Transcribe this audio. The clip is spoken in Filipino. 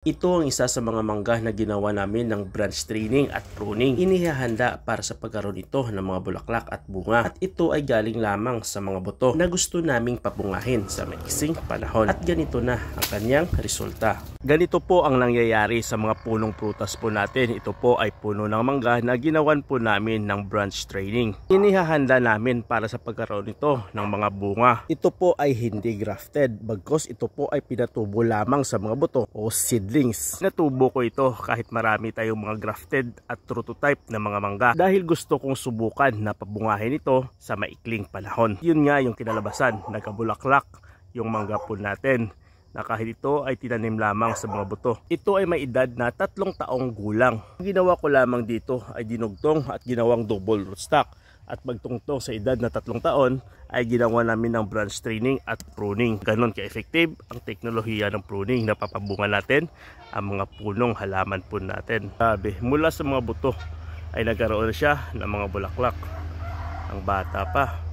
Ito ang isa sa mga mangga na ginawa namin ng branch training at pruning. Inihahanda para sa pagkaroon ito ng mga bulaklak at bunga. At ito ay galing lamang sa mga buto na gusto naming papungahin sa maiksing panahon. At ganito na ang kanyang resulta. Ganito po ang nangyayari sa mga punong prutas po natin. Ito po ay puno ng mangga na ginawan po namin ng branch training. Inihahanda namin para sa pagkaroon ito ng mga bunga. Ito po ay hindi grafted, bagkus ito po ay pinatubo lamang sa mga buto o seedlings. Natubo ko ito kahit marami tayong mga grafted at prototype na mga mangga dahil gusto kong subukan na pabungahin ito sa maikling panahon. Yun nga yung kinalabasan, nagkabulaklak yung mangga po natin na kahit ito ay tinanim lamang sa mga buto. Ito ay may edad na 3 taong gulang. Ang ginawa ko lamang dito ay dinugtong at ginawang double rootstock. At magtungtong sa edad na 3 taon ay ginawa namin ng branch training at pruning. Ganon ka-effective ang teknolohiya ng pruning na papabunga natin ang mga punong halaman po natin. Sabi, mula sa mga buto ay nagkaroon siya ng mga bulaklak. Ang bata pa.